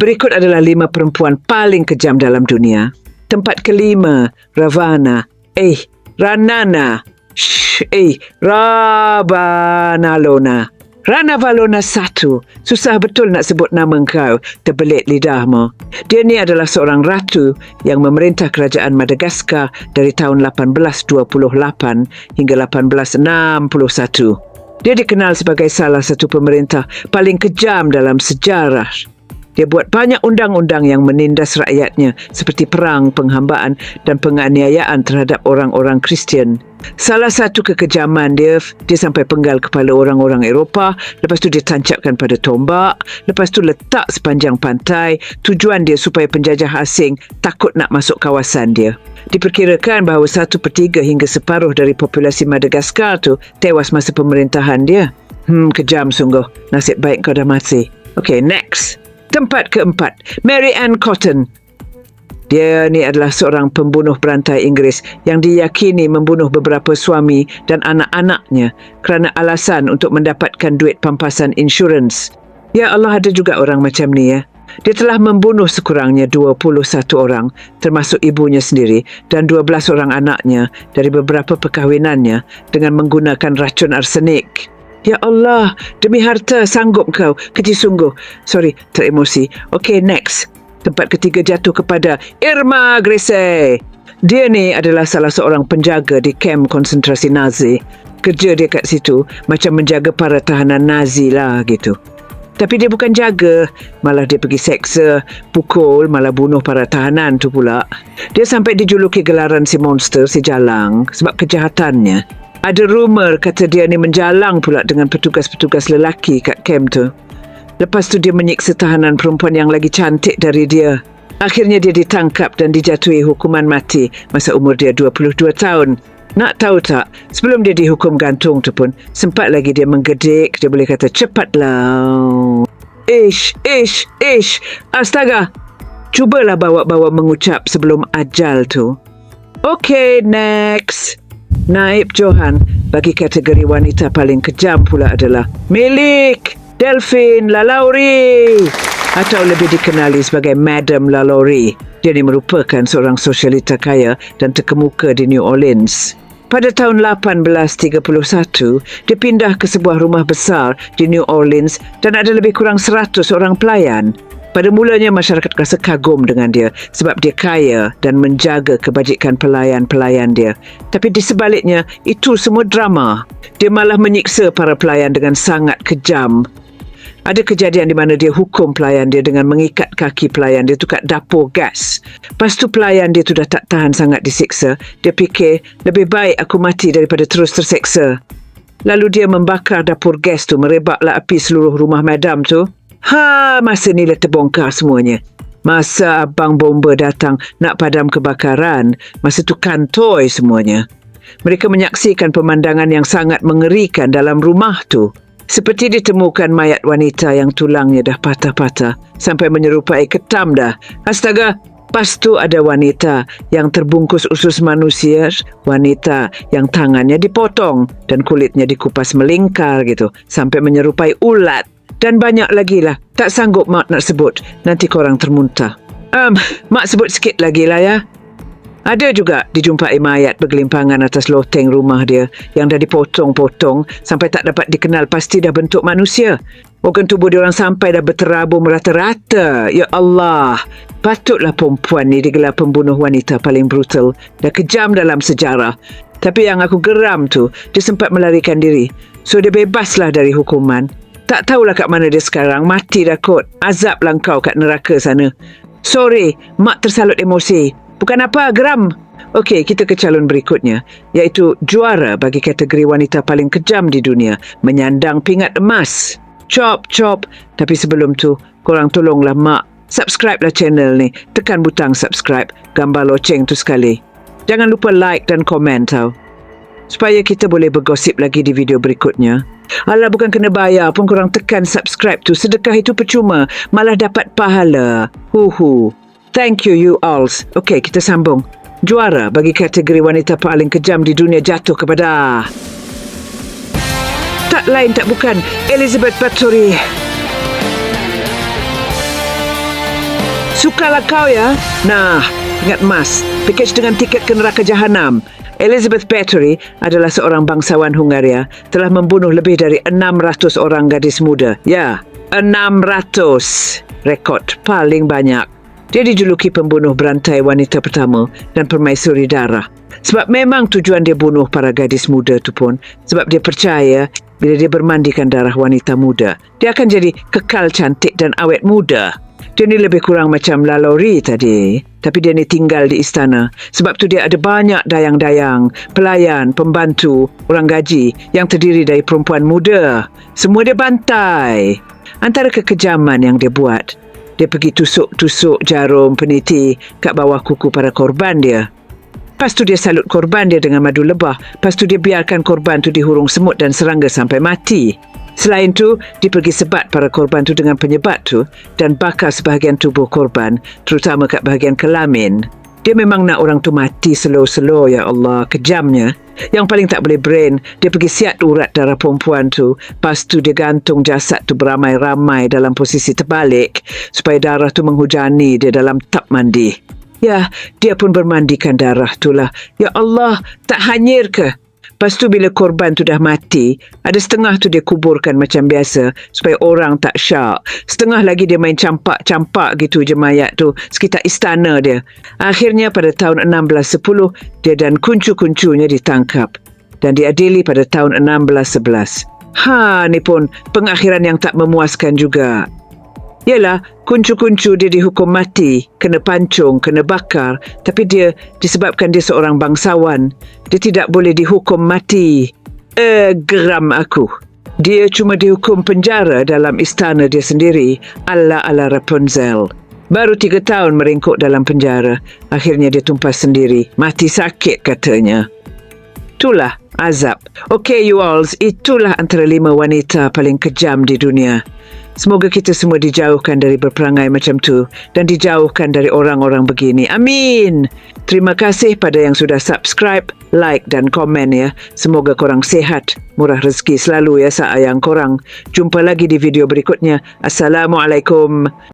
Berikut adalah 5 perempuan paling kejam dalam dunia. Tempat kelima, Ravana. Ranana. Rabanalona. Ranavalona 1. Susah betul nak sebut nama engkau, terbelit lidahmu. Dia ni adalah seorang ratu yang memerintah kerajaan Madagaskar dari tahun 1828 hingga 1861. Dia dikenal sebagai salah satu pemerintah paling kejam dalam sejarah. Dia buat banyak undang-undang yang menindas rakyatnya seperti perang, penghambaan dan penganiayaan terhadap orang-orang Kristian. Salah satu kekejaman dia sampai penggal kepala orang-orang Eropah, lepas tu dia tancapkan pada tombak, lepas tu letak sepanjang pantai. Tujuan dia supaya penjajah asing takut nak masuk kawasan dia. Diperkirakan bahawa 1/3 hingga separuh dari populasi Madagaskar tu tewas masa pemerintahan dia. Kejam sungguh. Nasib baik kau dah mati. Okay, next. Tempat keempat, Mary Ann Cotton. Dia ni adalah seorang pembunuh berantai Inggeris yang diyakini membunuh beberapa suami dan anak-anaknya kerana alasan untuk mendapatkan duit pampasan insurans. Ya Allah, ada juga orang macam ni ya. Dia telah membunuh sekurangnya 21 orang, termasuk ibunya sendiri dan 12 orang anaknya dari beberapa perkahwinannya dengan menggunakan racun arsenik. Ya Allah, demi harta sanggup kau. Keji sungguh. Sorry, teremosi. Okay, next. Tempat ketiga jatuh kepada Irma Grese. Dia ni adalah salah seorang penjaga di kem konsentrasi Nazi. Kerja dia kat situ macam menjaga para tahanan Nazi lah gitu. Tapi dia bukan jaga, malah dia pergi seksa, pukul, malah bunuh para tahanan tu pula. Dia sampai dijuluki gelaran si monster, si jalang sebab kejahatannya. Ada rumor kata dia ni menjalang pula dengan petugas-petugas lelaki kat kem tu. Lepas tu dia menyiksa tahanan perempuan yang lagi cantik dari dia. Akhirnya dia ditangkap dan dijatuhi hukuman mati masa umur dia 22 tahun. Nak tahu tak, sebelum dia dihukum gantung tu pun, sempat lagi dia menggedik, dia boleh kata cepatlah. Ish. Astaga. Cubalah bawa-bawa mengucap sebelum ajal tu. Okay, next. Naib Johan bagi kategori wanita paling kejam pula adalah Milik Delphine Lalaurie, atau lebih dikenali sebagai Madam Lalaurie. Dia ni merupakan seorang sosialita kaya dan terkemuka di New Orleans. Pada tahun 1831, dia pindah ke sebuah rumah besar di New Orleans dan ada lebih kurang 100 orang pelayan. Pada mulanya masyarakat rasa kagum dengan dia sebab dia kaya dan menjaga kebajikan pelayan-pelayan dia. Tapi di sebaliknya, itu semua drama. Dia malah menyiksa para pelayan dengan sangat kejam. Ada kejadian di mana dia hukum pelayan dia dengan mengikat kaki pelayan dia tu kat dapur gas. Lepas tu pelayan dia tu dah tak tahan sangat disiksa. Dia fikir, lebih baik aku mati daripada terus terseksa. Lalu dia membakar dapur gas tu, merebaklah api seluruh rumah madam tu. Masa ni lah terbongkar semuanya. Masa abang bomba datang nak padam kebakaran, masa tu kantoi semuanya. Mereka menyaksikan pemandangan yang sangat mengerikan dalam rumah tu. Seperti ditemukan mayat wanita yang tulangnya dah patah-patah sampai menyerupai ketam dah. Astaga, pas tu ada wanita yang terbungkus usus manusia, wanita yang tangannya dipotong dan kulitnya dikupas melingkar gitu sampai menyerupai ulat. Dan banyak lagi lah. Tak sanggup mak nak sebut. Nanti korang termuntah. Mak sebut sikit lagi lah ya. Ada juga dijumpai mayat bergelimpangan atas loteng rumah dia yang dah dipotong-potong sampai tak dapat dikenal pasti dah bentuk manusia. Organ tubuh diorang sampai dah berterabur merata-rata. Ya Allah. Patutlah perempuan ni digelar pembunuh wanita paling brutal dan kejam dalam sejarah. Tapi yang aku geram tu, dia sempat melarikan diri. So dia bebaslah dari hukuman. Tak tahulah kat mana dia sekarang. Mati dah kot. Azab lah kau kat neraka sana. Sorry, mak tersalut emosi. Bukan apa, geram. Okey, kita ke calon berikutnya, iaitu juara bagi kategori wanita paling kejam di dunia, menyandang pingat emas. Chop. Tapi sebelum tu, korang tolonglah mak, subscribe lah channel ni. Tekan butang subscribe, gambar loceng tu sekali. Jangan lupa like dan komen tau, supaya kita boleh bergosip lagi di video berikutnya. Alah, bukan kena bayar pun korang tekan subscribe tu. Sedekah itu percuma, malah dapat pahala. Thank you alls. Okay, kita sambung. Juara bagi kategori wanita paling kejam di dunia jatuh kepada tak lain tak bukan Elizabeth Bathory. Sukalah kau ya. Nah, ingat mas, pakej dengan tiket ke neraka jahanam. Elizabeth Bathory adalah seorang bangsawan Hungaria, telah membunuh lebih dari 600 orang gadis muda. Ya, 600. Rekod paling banyak. Dia dijuluki pembunuh berantai wanita pertama dan permaisuri darah. Sebab memang tujuan dia bunuh para gadis muda tu pun sebab dia percaya bila dia bermandikan darah wanita muda, dia akan jadi kekal cantik dan awet muda. Dia ni lebih kurang macam Lalaurie tadi, tapi dia ni tinggal di istana. Sebab tu dia ada banyak dayang-dayang, pelayan, pembantu, orang gaji yang terdiri dari perempuan muda. Semua dia bantai. Antara kekejaman yang dia buat, dia pergi tusuk-tusuk jarum peniti kat bawah kuku para korban dia. Lepas tu dia salut korban dia dengan madu lebah. Lepas tu dia biarkan korban tu dihurung semut dan serangga sampai mati. Selain tu, dia pergi sebat para korban tu dengan penyebat tu dan bakar sebahagian tubuh korban, terutama kat bahagian kelamin. Dia memang nak orang tu mati slow-slow, ya Allah, kejamnya. Yang paling tak boleh brain, dia pergi siat urat darah perempuan tu. Lepas tu dia gantung jasad tu beramai-ramai dalam posisi terbalik supaya darah tu menghujani dia dalam tap mandi. Ya, dia pun bermandikan darah tu lah. Ya Allah, tak hanyir ke? Lepas tu bila korban tu dah mati, ada setengah tu dia kuburkan macam biasa supaya orang tak syak. Setengah lagi dia main campak-campak gitu je mayat tu sekitar istana dia. Akhirnya pada tahun 1610, dia dan kuncu-kuncunya ditangkap dan diadili pada tahun 1611. Ni pun pengakhiran yang tak memuaskan juga. Yalah, kuncu-kuncu dia dihukum mati, kena pancung, kena bakar. Tapi dia, disebabkan dia seorang bangsawan, dia tidak boleh dihukum mati. Geram aku. Dia cuma dihukum penjara dalam istana dia sendiri, ala-ala Rapunzel. Baru 3 tahun meringkuk dalam penjara. Akhirnya dia tumpas sendiri. Mati sakit katanya. Itulah azab. Okay you alls, itulah antara 5 wanita paling kejam di dunia. Semoga kita semua dijauhkan dari berperangai macam tu dan dijauhkan dari orang-orang begini. Amin. Terima kasih pada yang sudah subscribe, like dan komen ya. Semoga korang sehat, murah rezeki selalu ya sayang korang. Jumpa lagi di video berikutnya. Assalamualaikum.